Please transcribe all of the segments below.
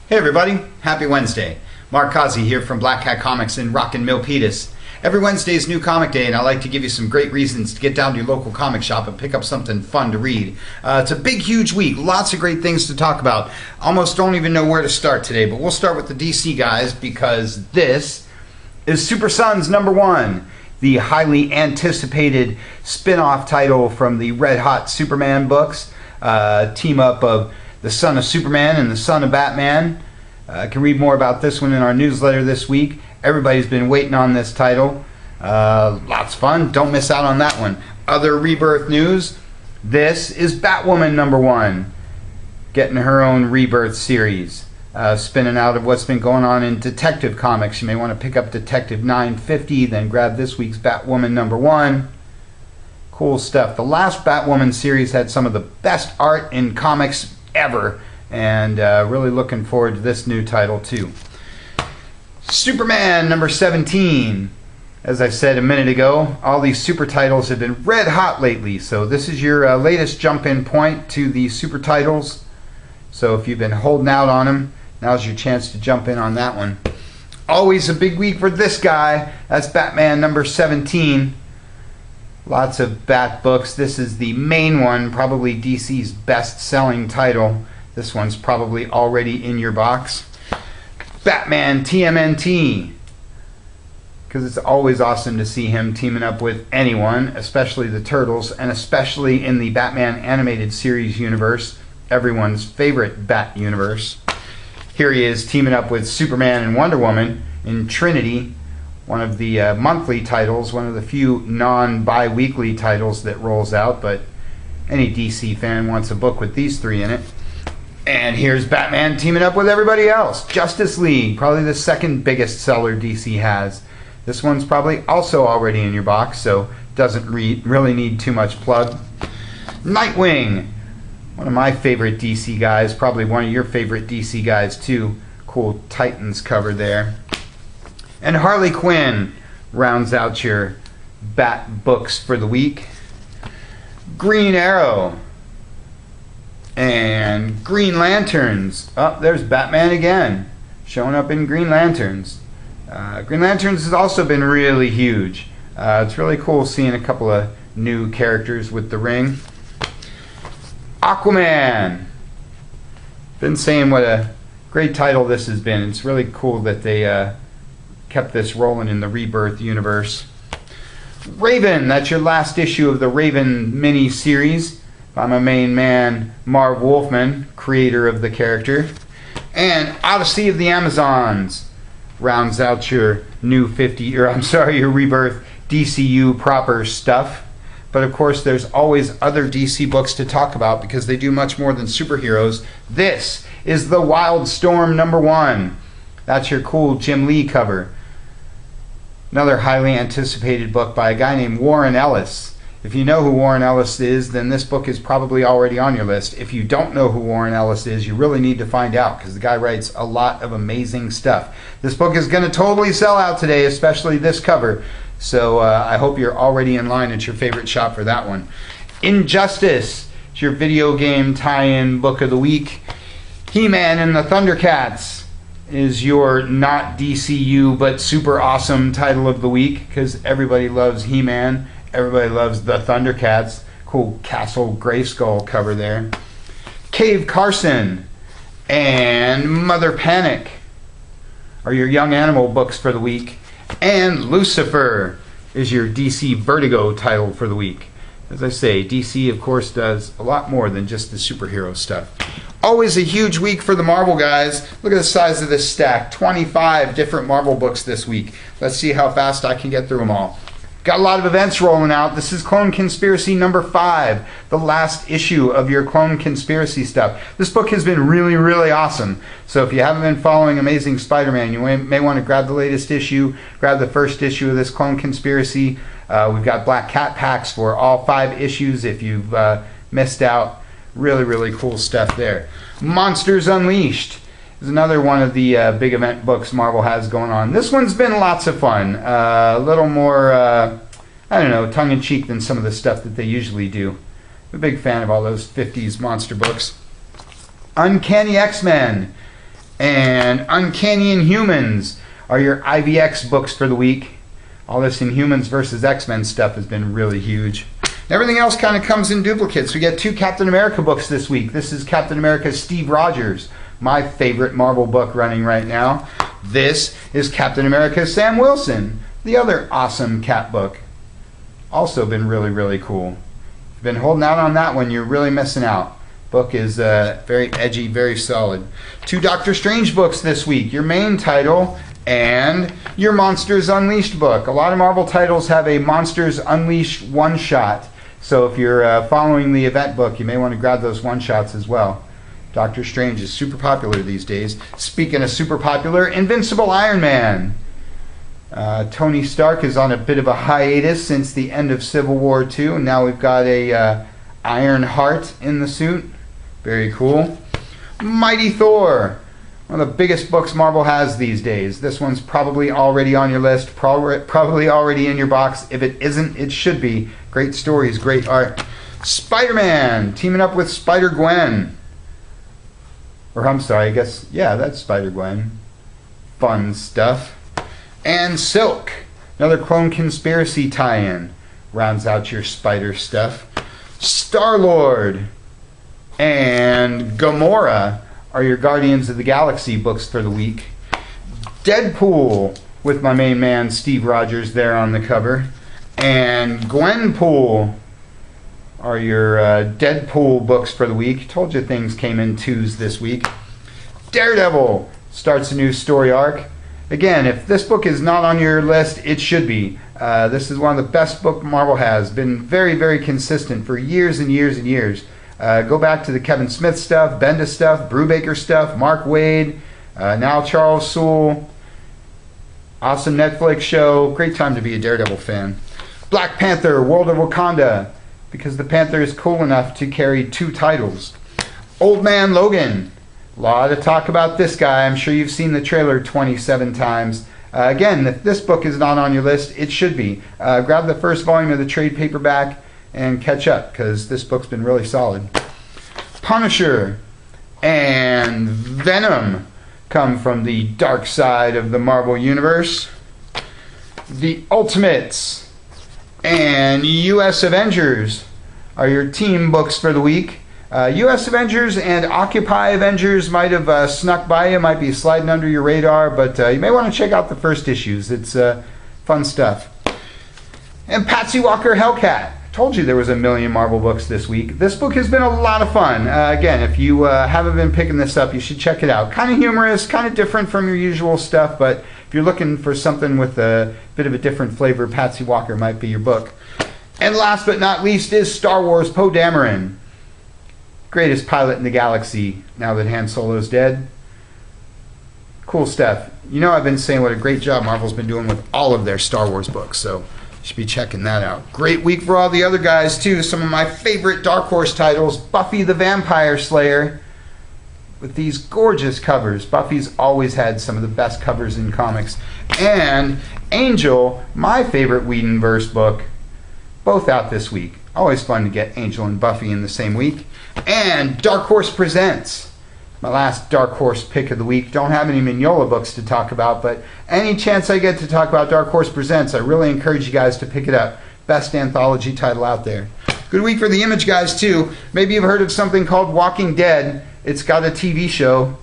Hey everybody, happy Wednesday. Mark Kazi here from Black Cat Comics in Rockin' Milpitas. Every Wednesday is New Comic Day, and I like to give you some great reasons to get down to your local comic shop and pick up something fun to read. It's a big, huge week. Lots of great things to talk about. Almost don't even know where to start today, but we'll start with the DC guys because this is Super Sons #1, the highly anticipated spin-off title from the Red Hot Superman books. Team up of the son of Superman and the son of Batman. You can read more about this one in our newsletter this week. Everybody's been waiting on this title. Lots of fun. Don't miss out on that one. Other Rebirth news. This is Batwoman #1, getting her own Rebirth series. Spinning out of what's been going on in Detective Comics. You may want to pick up Detective 950, then grab this week's Batwoman #1. Cool stuff. The last Batwoman series had some of the best art in comics ever, and really looking forward to this new title too. Superman #17. As I said a minute ago, all these super titles have been red hot lately, so this is your latest jump-in point to the super titles. So if you've been holding out on them, now's your chance to jump in on that one. Always a big week for this guy. That's Batman #17. Lots of Bat books. This is the main one, probably DC's best-selling title. This one's probably already in your box. Batman TMNT, because it's always awesome to see him teaming up with anyone, especially the Turtles, and especially in the Batman animated series universe, everyone's favorite Bat universe. Here he is teaming up with Superman and Wonder Woman in Trinity, one of the monthly titles, one of the few non-bi-weekly titles that rolls out, but any DC fan wants a book with these three in it. And here's Batman teaming up with everybody else. Justice League, probably the second biggest seller DC has. This one's probably also already in your box, so doesn't really need too much plug. Nightwing, one of my favorite DC guys, probably one of your favorite DC guys too. Cool Titans cover there. And Harley Quinn rounds out your Bat books for the week. Green Arrow. And Green Lanterns. Oh, there's Batman again, showing up in Green Lanterns. Green Lanterns has also been really huge. It's really cool seeing a couple of new characters with the ring. Aquaman. Been saying what a great title this has been. It's really cool that they kept this rolling in the Rebirth universe. Raven, that's your last issue of the Raven mini-series by my main man, Marv Wolfman, creator of the character. And Odyssey of the Amazons rounds out your new your Rebirth DCU proper stuff. But of course, there's always other DC books to talk about because they do much more than superheroes. This is the Wildstorm #1. That's your cool Jim Lee cover. Another highly anticipated book by a guy named Warren Ellis. If you know who Warren Ellis is, then this book is probably already on your list. If you don't know who Warren Ellis is, you really need to find out because the guy writes a lot of amazing stuff. This book is going to totally sell out today, especially this cover. So I hope you're already in line at your favorite shop for that one. Injustice, it's your video game tie-in book of the week. He-Man and the Thundercats is your not DCU but super awesome title of the week because everybody loves He-Man, everybody loves the Thundercats. Cool Castle Grayskull cover there. Cave Carson and Mother Panic are your Young Animal books for the week. And Lucifer is your DC Vertigo title for the week. As I say, DC of course does a lot more than just the superhero stuff. Always a huge week for the Marvel guys. Look at the size of this stack. 25 different Marvel books this week. Let's see how fast I can get through them all. Got a lot of events rolling out. This is Clone Conspiracy #5, the last issue of your Clone Conspiracy stuff. This book has been really, really awesome. So if you haven't been following Amazing Spider-Man, you may want to grab the latest issue, grab the first issue of this Clone Conspiracy. We've got Black Cat packs for all 5 issues if you've missed out. Really, really cool stuff there. Monsters Unleashed is another one of the big event books Marvel has going on. This one's been lots of fun. A little more, I don't know, tongue-in-cheek than some of the stuff that they usually do. I'm a big fan of all those 50s monster books. Uncanny X-Men And Uncanny Inhumans are your IVX books for the week. All this Inhumans versus X-Men stuff has been really huge. Everything else kind of comes in duplicates. We get 2 Captain America books this week. This is Captain America Steve Rogers, my favorite Marvel book running right now. This is Captain America Sam Wilson, the other awesome Cap book. Also been really, really cool. If you've been holding out on that one, you're really missing out. Book is very edgy, very solid. 2 Doctor Strange books this week. Your main title and your Monsters Unleashed book. A lot of Marvel titles have a Monsters Unleashed one-shot. So if you're following the event book, you may want to grab those one-shots as well. Doctor Strange is super popular these days. Speaking of super popular, Invincible Iron Man. Tony Stark is on a bit of a hiatus since the end of Civil War II. Now we've got a Iron Heart in the suit. Very cool. Mighty Thor. One of the biggest books Marvel has these days. This one's probably already on your list, probably already in your box. If it isn't, it should be. Great stories, great art. Spider-Man, teaming up with Spider-Gwen. Or I'm sorry, I guess, yeah, that's Spider-Gwen. Fun stuff. And Silk, another Clone Conspiracy tie-in. Rounds out your Spider stuff. Star-Lord and Gamora are your Guardians of the Galaxy books for the week. Deadpool, with my main man Steve Rogers there on the cover. And Gwenpool are your Deadpool books for the week. Told you things came in 2s this week. Daredevil starts a new story arc. Again, if this book is not on your list, it should be. This is one of the best books Marvel has. Been very, very consistent for years and years and years. Go back to the Kevin Smith stuff, Bendis stuff, Brubaker stuff, Mark Waid, now Charles Soule. Awesome Netflix show. Great time to be a Daredevil fan. Black Panther, World of Wakanda, because the Panther is cool enough to carry 2 titles. Old Man Logan. A lot of talk about this guy. I'm sure you've seen the trailer 27 times. Again, if this book is not on your list, it should be. Grab the first volume of the trade paperback and catch up, because this book's been really solid. Punisher and Venom come from the dark side of the Marvel Universe. The Ultimates and U.S. Avengers are your team books for the week. U.S. Avengers and Occupy Avengers might have snuck by you, might be sliding under your radar, but you may want to check out the first issues. It's fun stuff. And Patsy Walker Hellcat. Told you there was a million Marvel books this week. This book has been a lot of fun. Again, if you haven't been picking this up, you should check it out. Kind of humorous, kind of different from your usual stuff, but if you're looking for something with a bit of a different flavor, Patsy Walker might be your book. And last but not least is Star Wars Poe Dameron. Greatest pilot in the galaxy now that Han Solo's dead. Cool stuff. You know, I've been saying what a great job Marvel's been doing with all of their Star Wars books, so should be checking that out. Great week for all the other guys, too. Some of my favorite Dark Horse titles. Buffy the Vampire Slayer, with these gorgeous covers. Buffy's always had some of the best covers in comics. And Angel, my favorite Whedonverse book, both out this week. Always fun to get Angel and Buffy in the same week. And Dark Horse Presents, my last Dark Horse pick of the week. Don't have any Mignola books to talk about, but any chance I get to talk about Dark Horse Presents, I really encourage you guys to pick it up. Best anthology title out there. Good week for the Image guys, too. Maybe you've heard of something called Walking Dead. It's got a TV show.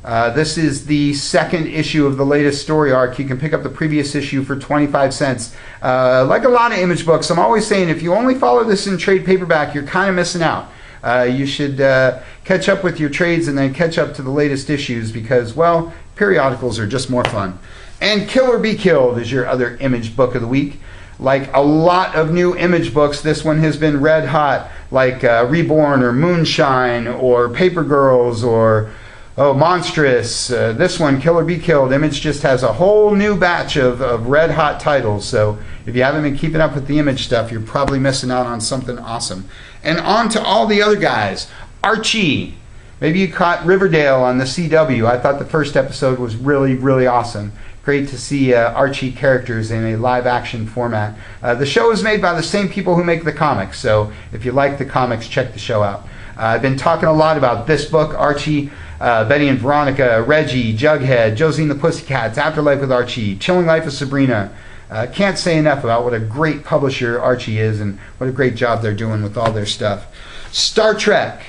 This is the 2nd issue of the latest story arc. You can pick up the previous issue for 25 cents. Like a lot of Image books, I'm always saying if you only follow this in trade paperback, you're kind of missing out. You should catch up with your trades and then catch up to the latest issues because, well, periodicals are just more fun. And Kill or Be Killed is your other Image book of the week. Like a lot of new Image books, this one has been red hot, like Reborn or Moonshine or Paper Girls or Monstrous. This one, Kill or Be Killed, Image just has a whole new batch of red hot titles. So if you haven't been keeping up with the Image stuff, you're probably missing out on something awesome. And on to all the other guys. Archie. Maybe you caught Riverdale on the CW. I thought the first episode was really, really awesome. Great to see Archie characters in a live-action format. The show is made by the same people who make the comics, so if you like the comics, check the show out. I've been talking a lot about this book, Archie. Betty and Veronica, Reggie, Jughead, Josie and the Pussycats, Afterlife with Archie, Chilling Life of Sabrina. Can't say enough about what a great publisher Archie is and what a great job they're doing with all their stuff. Star Trek,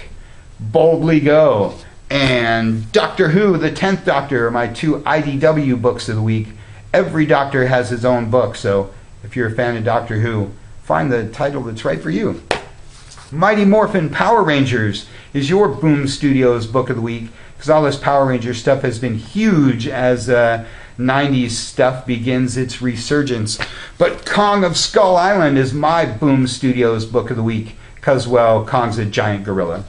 Boldly Go, and Doctor Who, The 10th Doctor are my 2 IDW books of the week. Every Doctor has his own book, so if you're a fan of Doctor Who, find the title that's right for you. Mighty Morphin Power Rangers is your Boom Studios book of the week, because all this Power Ranger stuff has been huge as 90s stuff begins its resurgence. But Kong of Skull Island is my Boom Studios book of the week, because, well, Kong's a giant gorilla.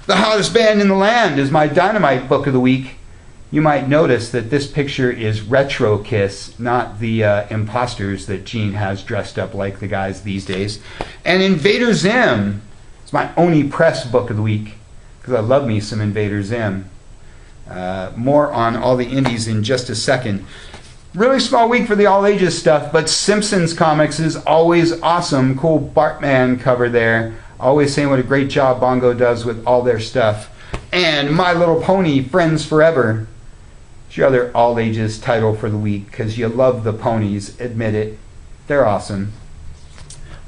The Hottest Band in the Land is my Dynamite book of the week. You might notice that this picture is Retro Kiss, not the imposters that Gene has dressed up like the guys these days. And Invader Zim is my Oni Press book of the week, because I love me some Invader Zim. More on all the indies in just a second. Really small week for the all ages stuff, but Simpsons comics is always awesome. Cool Bartman cover there. Always saying what a great job Bongo does with all their stuff. And My Little Pony, Friends Forever. It's your other all ages title for the week, because you love the ponies, admit it. They're awesome.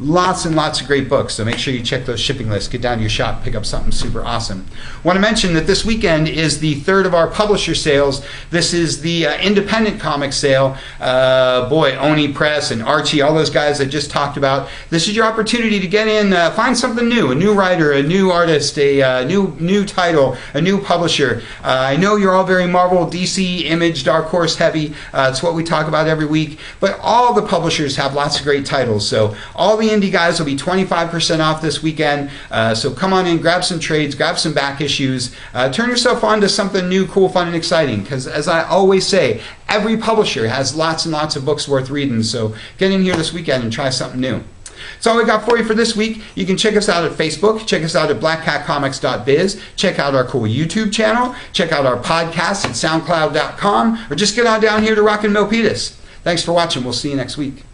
Lots and lots of great books, so make sure you check those shipping lists. Get down to your shop, pick up something super awesome. Want to mention that this weekend is the 3rd of our publisher sales. This is the independent comic sale. Boy, Oni Press and Archie, all those guys I just talked about. This is your opportunity to get in, find something new, a new writer, a new artist, a new title, a new publisher. I know you're all very Marvel, DC, Image, Dark Horse heavy. It's what we talk about every week. But all the publishers have lots of great titles, so all the indie guys will be 25% off this weekend, so come on in, grab some trades, grab some back issues, turn yourself on to something new, cool, fun, and exciting, because as I always say, every publisher has lots and lots of books worth reading, so get in here this weekend and try something new. That's all we got for you for this week. You can check us out at Facebook, check us out at blackcatcomics.biz, check out our cool YouTube channel, check out our podcast at soundcloud.com, or just get on down here to Rockin' Milpitas. Thanks for watching. We'll see you next week.